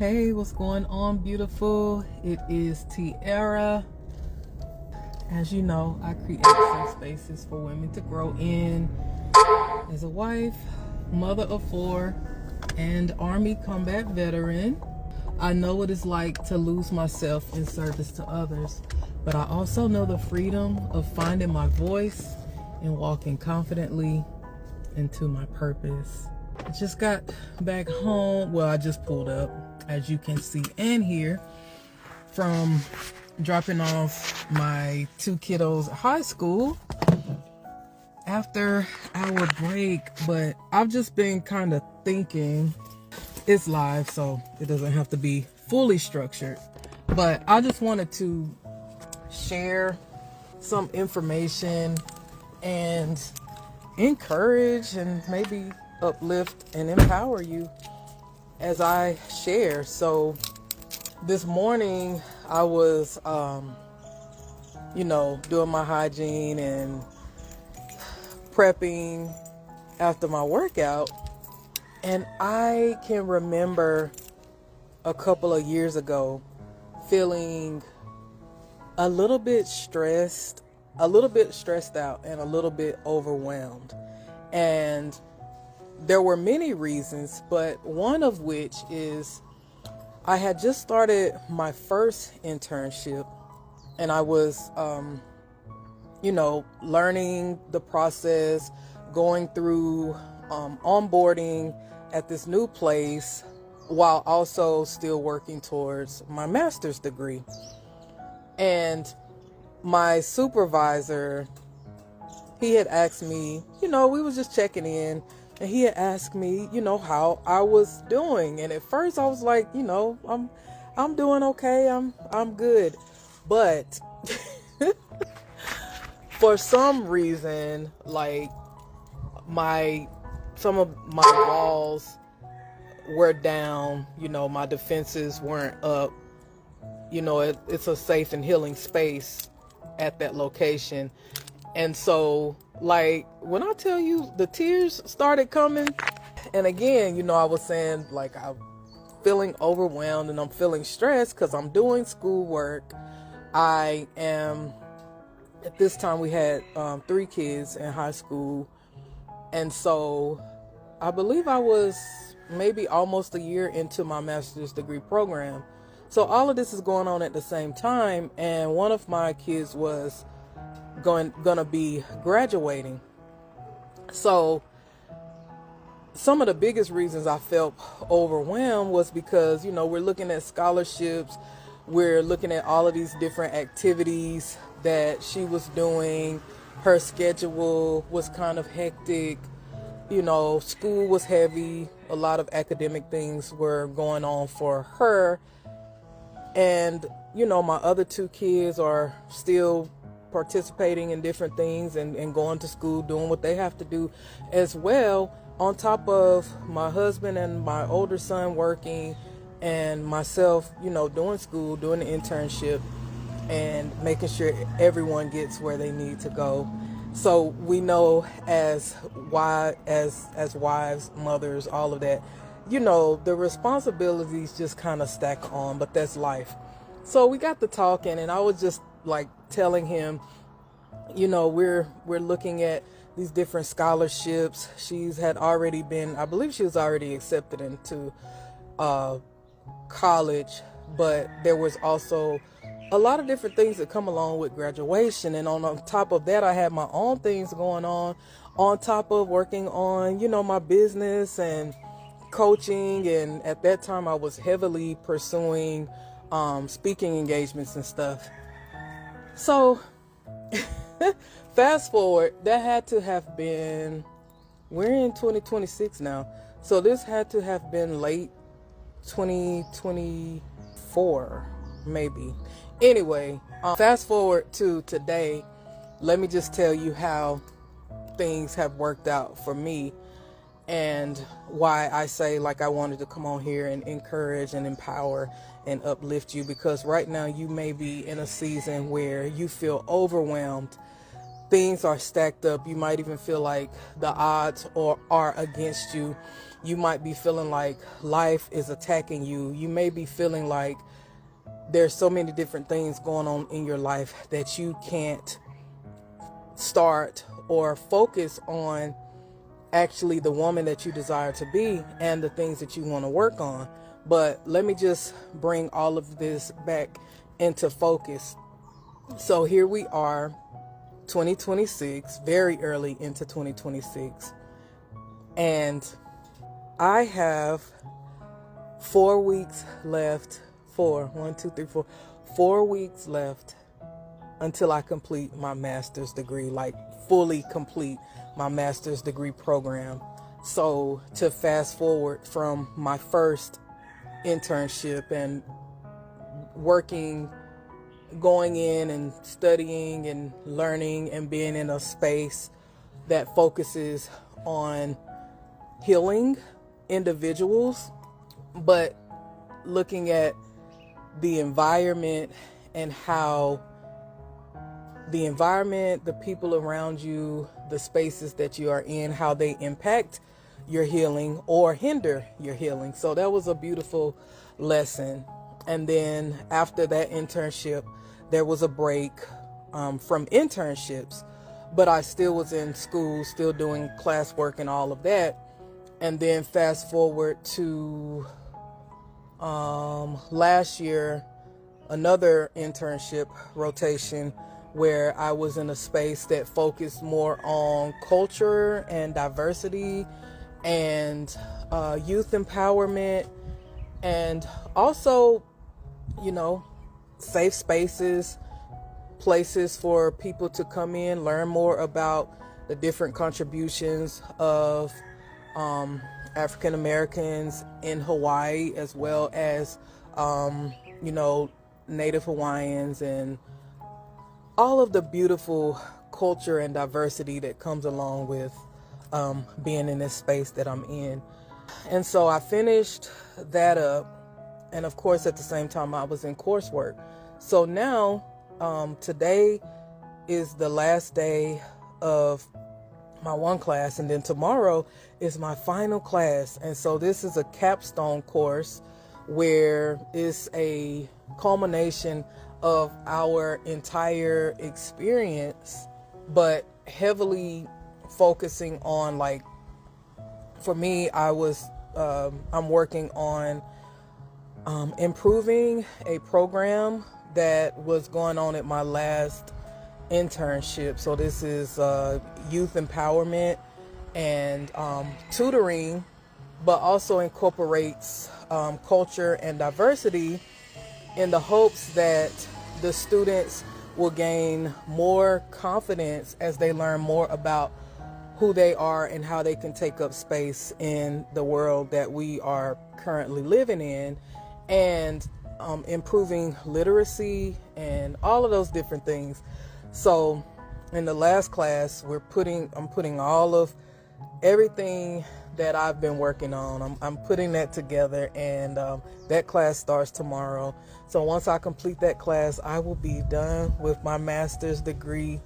Hey, what's going on, beautiful? It is Tiara. As you know, I create safe spaces for women to grow in as a wife, mother of 4, and Army combat veteran. I know what it's like to lose myself in service to others, but I also know the freedom of finding my voice and walking confidently into my purpose. I just got back home. Well, I just pulled up, as you can see and hear, from dropping off my 2 kiddos at high school after our break. But I've just been kind of thinking, it's live, so it doesn't have to be fully structured, but I just wanted to share some information and encourage and maybe uplift and empower you as I share. So this morning I was doing my hygiene and prepping after my workout, and I can remember a couple of years ago feeling a little bit stressed out and a little bit overwhelmed. And there were many reasons, but one of which is I had just started my first internship, and I was, learning the process, going through onboarding at this new place while also still working towards my master's degree. And my supervisor, he had asked me, we was just checking in, and he had asked me, how I was doing. And at first I was like, I'm doing okay. I'm good. But for some reason, like some of my walls were down, my defenses weren't up. It's a safe and healing space at that location. And so, like, when I tell you the tears started coming, and again, I was saying, like, I'm feeling overwhelmed and I'm feeling stressed because I'm doing schoolwork. I am, at this time we had 3 kids in high school. And so I believe I was maybe almost a year into my master's degree program. So all of this is going on at the same time, and one of my kids was gonna be graduating. So some of the biggest reasons I felt overwhelmed was because, we're looking at scholarships, we're looking at all of these different activities that she was doing. Her schedule was kind of hectic. School was heavy. A lot of academic things were going on for her. And, my other 2 kids are still participating in different things and going to school, doing what they have to do as well, on top of my husband and my older son working, and myself, doing school, doing the internship, and making sure everyone gets where they need to go. So we know as wives, mothers, all of that, the responsibilities just kind of stack on, but that's life. So we got to talking, and I was just like telling him, we're looking at these different scholarships. I believe she was already accepted into college, but there was also a lot of different things that come along with graduation. And on top of that, I had my own things going on top of working on, my business and coaching. And at that time I was heavily pursuing speaking engagements and stuff. So fast forward, that had to have been, we're in 2026 now, so this had to have been late 2024 maybe. Anyway, fast forward to today. Let me just tell you how things have worked out for me, and why I say, like, I wanted to come on here and encourage and empower and uplift you, because right now you may be in a season where you feel overwhelmed things are stacked up. You might even feel like the odds are against you. You might be feeling like life is attacking you. You may be feeling like there's so many different things going on in your life that you can't start or focus on actually the woman that you desire to be and the things that you want to work on. But let me just bring all of this back into focus. So here we are, 2026, very early into 2026. And I have 4 weeks left. 4 weeks left until I complete my master's degree, like fully complete my master's degree program. So to fast forward from my first internship and going in and studying and learning and being in a space that focuses on healing individuals, but looking at the environment and how the environment, the people around you, the spaces that you are in, how they impact your healing or hinder your healing. So that was a beautiful lesson. And then after that internship, there was a break from internships, but I still was in school, still doing classwork and all of that. And then fast forward to last year, another internship rotation where I was in a space that focused more on culture and diversity and youth empowerment, and also, safe spaces, places for people to come in, learn more about the different contributions of African Americans in Hawaii, as well as, Native Hawaiians, and all of the beautiful culture and diversity that comes along with being in this space that I'm in. And so I finished that up. And of course, at the same time, I was in coursework. So now, today is the last day of my one class. And then tomorrow is my final class. And so this is a capstone course where it's a culmination of our entire experience, but heavily focusing on, like, for me, I'm working on improving a program that was going on at my last internship. So this is youth empowerment and tutoring, but also incorporates culture and diversity in the hopes that the students will gain more confidence as they learn more about who they are and how they can take up space in the world that we are currently living in, and improving literacy and all of those different things. So in the last class, I'm putting all of everything that I've been working on. I'm putting that together, and that class starts tomorrow. So once I complete that class, I will be done with my master's degree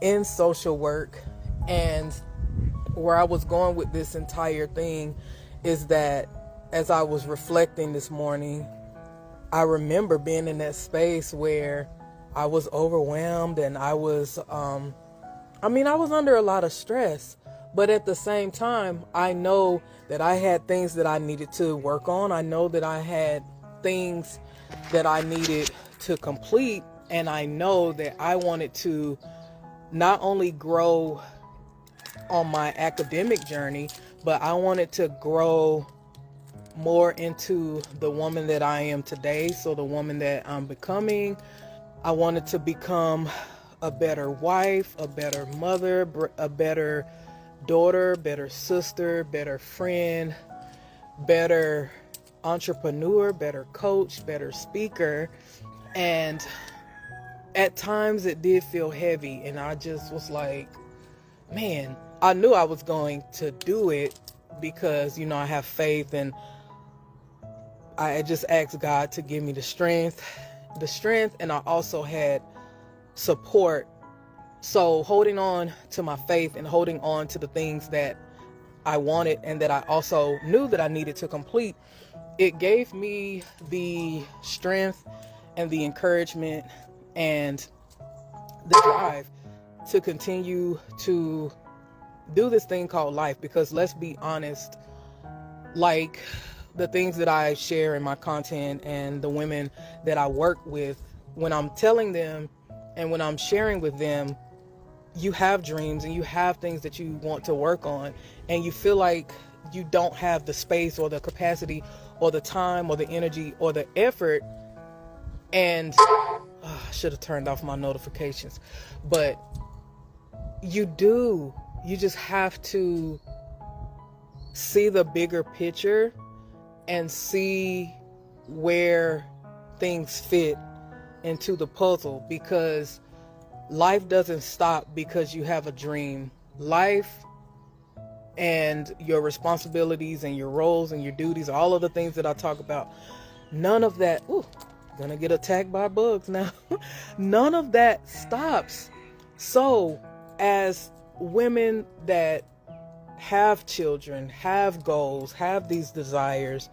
in social work. And where I was going with this entire thing is that as I was reflecting this morning, I remember being in that space where I was overwhelmed, and I was under a lot of stress. But at the same time, I know that I had things that I needed to work on. I know that I had things that I needed to complete. And I know that I wanted to not only grow on my academic journey, but I wanted to grow more into the woman that I am today. So the woman that I'm becoming, I wanted to become a better wife, a better mother, a better daughter, better sister, better friend, better entrepreneur, better coach, better speaker. And at times it did feel heavy, and I just was like, man, I knew I was going to do it because, I have faith, and I just asked God to give me the strength, and I also had support So holding on to my faith and holding on to the things that I wanted and that I also knew that I needed to complete, it gave me the strength and the encouragement and the drive to continue to do this thing called life. Because let's be honest, like the things that I share in my content and the women that I work with, when I'm telling them and when I'm sharing with them, you have dreams and you have things that you want to work on, and you feel like you don't have the space or the capacity or the time or the energy or the effort. And I should have turned off my notifications, but you do. You just have to see the bigger picture and see where things fit into the puzzle, because life doesn't stop because you have a dream. Life and your responsibilities and your roles and your duties, all of the things that I talk about, none of that, gonna get attacked by bugs now. None of that stops. So as women that have children, have goals, have these desires,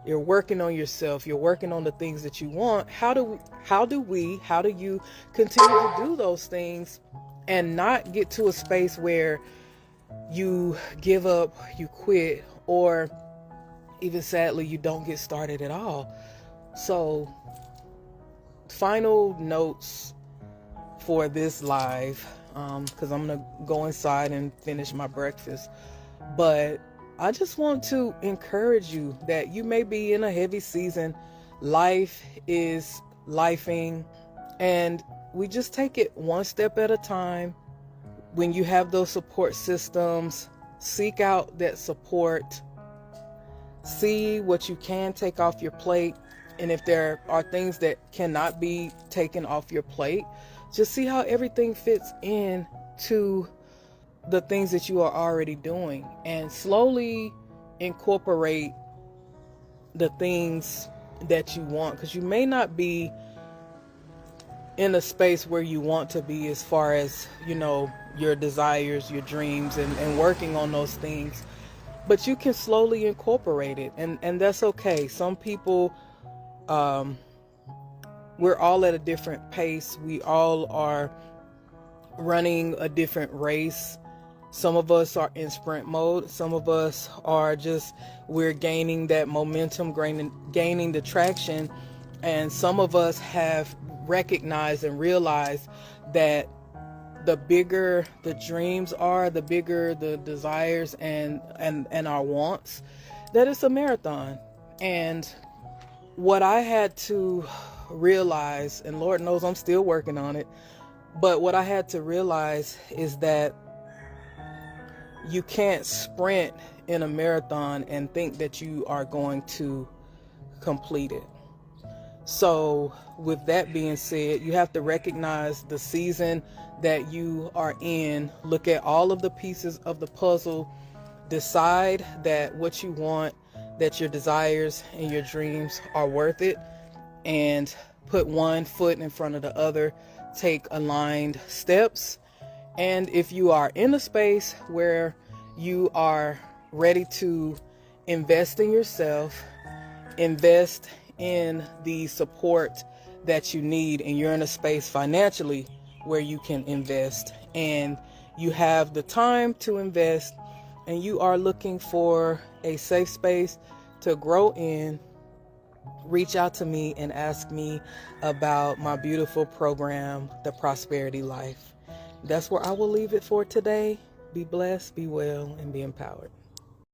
you're working on yourself, you're working on the things that you want. How do you continue to do those things and not get to a space where you give up, you quit, or even sadly, you don't get started at all? So, final notes for this live, because I'm gonna go inside and finish my breakfast. But I just want to encourage you that you may be in a heavy season. Life is lifing, and we just take it one step at a time. When you have those support systems, seek out that support. See what you can take off your plate. And if there are things that cannot be taken off your plate, just see how everything fits in to the things that you are already doing, and slowly incorporate the things that you want, because you may not be in a space where you want to be as far as, your desires, your dreams, and working on those things, but you can slowly incorporate it, and that's okay. Some people, we're all at a different pace. We all are running a different race. Some of us are in sprint mode. Some of us are we're gaining that momentum, gaining the traction. And some of us have recognized and realized that the bigger the dreams are, the bigger the desires and our wants, that it's a marathon. And what I had to realize, and Lord knows I'm still working on it, but what I had to realize is that you can't sprint in a marathon and think that you are going to complete it. So with that being said, you have to recognize the season that you are in. Look at all of the pieces of the puzzle. Decide that what you want, that your desires and your dreams are worth it, and put one foot in front of the other. Take aligned steps. And if you are in a space where you are ready to invest in yourself, invest in the support that you need, and you're in a space financially where you can invest, and you have the time to invest, and you are looking for a safe space to grow in, reach out to me and ask me about my beautiful program, The Prosperity Life. That's where I will leave it for today. Be blessed, be well, and be empowered.